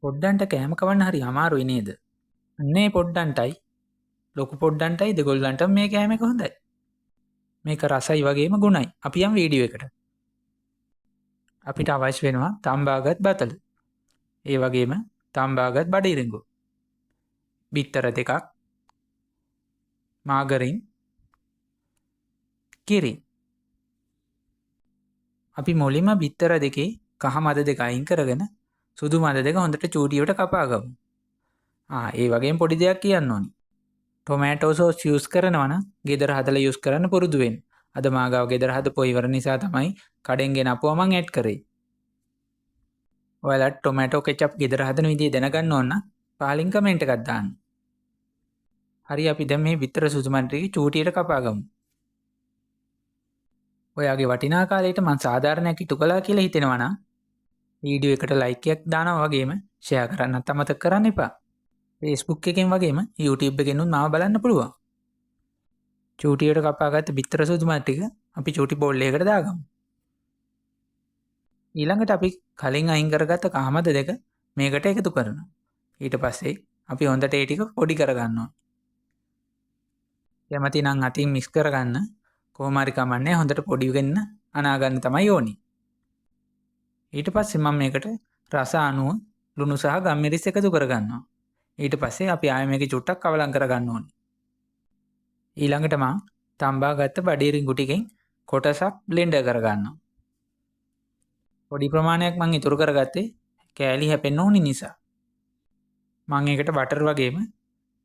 පොඩ්ඩන්ට කෑම කවන්න හරි අමාරුයි නේද? අන්නේ පොඩ්ඩන්ටයි ලොකු පොඩ්ඩන්ටයි දෙගොල්ලන්ටම මේ කෑම එක හොඳයි. මේක රසයි වගේම ගුණයි. අපි යම් වීඩියෝ එකට. අපිට අවශ්‍ය වෙනවා තම්බාගත් බතල. ඒ වගේම තම්බාගත් බඩිරිඟු. බිත්තර දෙකක්, මාගරින්, කිරි. අපි මුලින්ම බිත්තර දෙකේ කහ මද දෙක අයින් කරගෙන සුදු මද දෙක හොඳට චූටියට කපා ගමු. ඒ වගේම පොඩි දෙයක් කියන්න ඕනි. ටොමෑටෝ සෝස් යූස් කරනවා නම් ගෙදර හදලා යූස් කරන්න පුරුදු වෙන්න. අද මාගාව ගෙදර හදපුවා ඉවර නිසා තමයි කඩෙන් ගෙනපුවා මං ඇඩ් කරේ. ඔයාලට ටොමෑටෝ කෙචප් ගෙදර හදන විදිය දැනගන්න ඕන නම් පහලින් කමෙන්ට් එකක් දාන්න. හරි අපි දැන් මේ විතර සුදු මද ටික චූටියට කපා ගමු. ඔයාගේ වටිනා කාලයට මං සාධාරණයක් ඉටු කළා කියලා හිතෙනවා නම් වීඩියෝ එකට ලයික් එකක් දානවා වගේම ෂෙයා කරන්නත් අමතක කරන්න එපා. Facebook එකෙන් වගේම YouTube එකෙන් උත් මාව බලන්න පුළුවන්. චූටියට කපාගත්ත බිත්තර සුදු මද ටික අපි චූටි බෝල් එකකට දාගමු. ඊළඟට අපි කලින් අයින් කරගත්ත කහ මද දෙක මේකට එකතු කරනවා. ඊට පස්සේ අපි හොඳට ඒ ටික පොඩි කරගන්නවා. කැමති නම් අතින් මික්ස් කරගන්න. කොහොම හරි කමන්නේ හොඳට පොඩි වෙන්න අනා ගන්න තමයි ඕනි. ඊට පස්සේ මම මේකට රස අණුව ලුණු සහ ගම්මිරිස් එකතු කරගන්නවා. ඊට පස්සේ අපි ආයෙ මේක චුට්ටක් කවලම් කරගන්න ඕනි. ඊළඟට මම තම්බා ගත්ත බඩිරිඟු ටිකෙන් කොටසක් බ්ලෙන්ඩර් කරගන්නවා. පොඩි ප්‍රමාණයක් මම ඉතුරු කරගත්තේ කෑලි හැපෙන්න ඕනි නිසා. මම ඒකට බටර් වගේම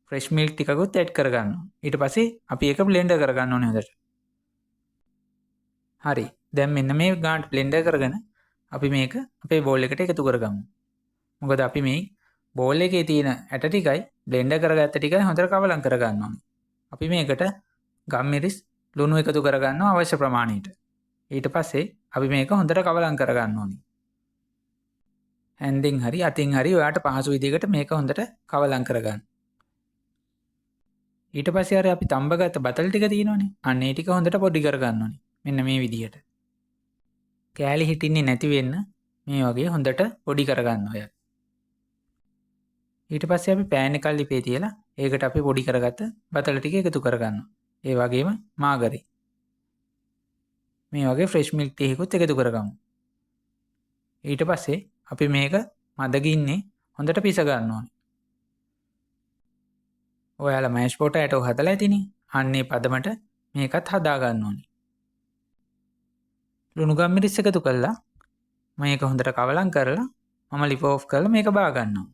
ෆ්‍රෙෂ් මිල්ක් ටිකකුත් ඇඩ් කරගන්නවා. ඊට පස්සේ අපි ඒක බ්ලෙන්ඩර් කරගන්න ඕනේ හොඳට. හරි. දැන් මෙන්න මේ ගානට බ්ලෙන්ඩර් කරගෙන අපි මේක අපේ බෝල් එකට එකතු කරගමු. මොකද අපි මේ බෝල් එකේ තියෙන ඇට ටිකයි බ්ලෙන්ඩර් කරගත්ත ටිකයි හොඳට කවලම් කරගන්න ඕනේ. අපි මේකට ගම්මිරිස් ලුණු එකතු කරගන්නවා අවශ්‍ය ප්‍රමාණයට. ඊට පස්සේ අපි මේක හොඳට කවලම් කරගන්න ඕනේ. හැන්දෙන් හරි අතින් හරි ඔයාට පහසු විදිහකට මේක හොඳට කවලම් කරගන්න. ඊට පස්සේ අපි තම්බගත්ත බතල් ටික තියෙනවනේ. අන්න ඒ ටික හොඳට පොඩි කරගන්න ඕනේ. මෙන්න මේ විදිහට. කෑලි හිටින්නේ නැති වෙන්න මේ වගේ හොඳට පොඩි කරගන්න ඔය. ඊට පස්සේ අපි පෑන් එකක් ලිපේ තියලා ඒකට අපි පොඩි කරගත්ත බතල ටික එකතු කරගන්නවා. ඒ වගේම මාගරි. මේ වගේ ෆ්‍රෙෂ් මිල්ක් ටිකකුත් එකතු කරගමු. ඊට පස්සේ අපි මේක මදගින්නේ හොඳට පිස ගන්න ඕනේ. ඔයාලා මෑෂ් පොටෑටෝ හදලා ඇතිනේ. අන්නේ පදමට මේකත් හදා ගන්න ඕනේ. ලුණු ගම්මිරිස් එකතු කළා මේක හොඳට කවලම් කරලා මම ලිප් ඔෆ් කරලා මේක බා ගන්නවා.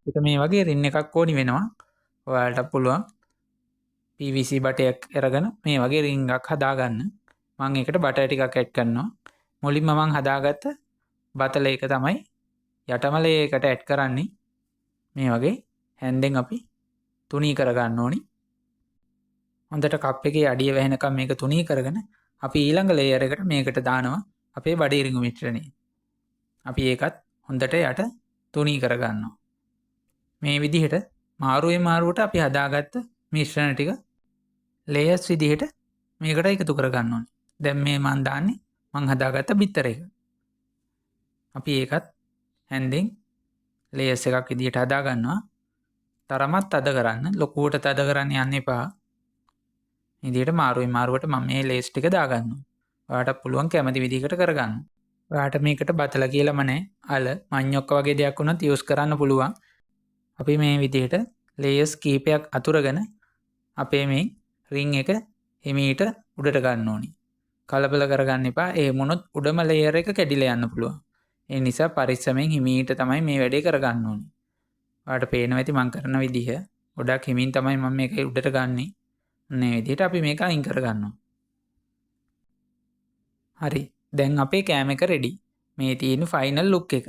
ඒක මේ වගේ රින් එකක් ඕනි වෙනවා. ඔයාලට පුළුවන් PVC බටයක් අරගෙන මේ වගේ රින් එකක් හදා ගන්න. මම ඒකට බටර් ටිකක් ඇඩ් කරනවා. මුලින්ම මම හදාගත්ත බතල එක තමයි යටම ලේයරයකට ඇඩ් කරන්නේ. මේ වගේ හැන්දෙන් අපි තුනී කරගන්න ඕනි. හොඳට කප් එකේ අඩිය වැහෙනකම් මේක තුනී කරගෙන අපි ඊළඟ ලේයර් එකට මේකට දානවා අපේ බඩිරිඟු මිශ්‍රණය. අපි ඒකත් හොඳට යට තුනී කරගන්නවා. මේ විදිහට මාරුවට අපි හදාගත්ත මිශ්‍රණ ටික ලේයර්ස් විදිහට මේකට එකතු කරගන්න ඕනේ. දැන් මේ මම දාන්නේ මම හදාගත්ත බිත්තර එක. අපි ඒකත් හැන්දෙන් ලේයර්ස් එකක් විදිහට හදා ගන්නවා. තරමත් තද කරන්න, ලොකුවට තද කරන්න යන්න එපා. විදිහට මාරුවට මම මේ ලේස් ටික දාගන්නවා. ඔයාට පුළුවන් කැමති විදිහකට කරගන්න. ඔයාට මේකට බතල කියලාම නැහැ. අල, මඤ්ඤොක්ක වගේ දෙයක් වුණත් යූස් කරන්න පුළුවන්. අපි මේ විදිහට ලේයර්ස් කීපයක් අතුරගෙන අපේ මේ රින් එක හිමීට උඩට ගන්න ඕනි. කලබල කරගන්න එපා. ඒ මොනොත් උඩම ලේයර් එක කැඩිලා යන්න පුළුවන්. ඒ නිසා පරිස්සමෙන් හිමීට තමයි මේ වැඩේ කරගන්න ඕනි. ඔයාට පේනවා ඇති මම කරන විදිහ. ගොඩක් හිමින් තමයි මම මේක උඩට ගන්නෙ. මේ විදිහට අපි මේක අයින් කරගන්නවා. හරි. දැන් අපේ කෑම එක රෙඩි. මේ තියෙන ෆයිනල් ලුක් එක.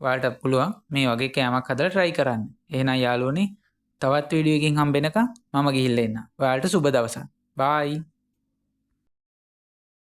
ඔයාලට පුළුවන් මේ වගේ කෑමක් හදලා try කරන්න. එහෙනම් යාළුවනේ තවත් වීඩියෝ එකකින් හම්බෙනකම් මම ගිහිල්ලා එන්න. ඔයාලට සුබ දවසක්. bye.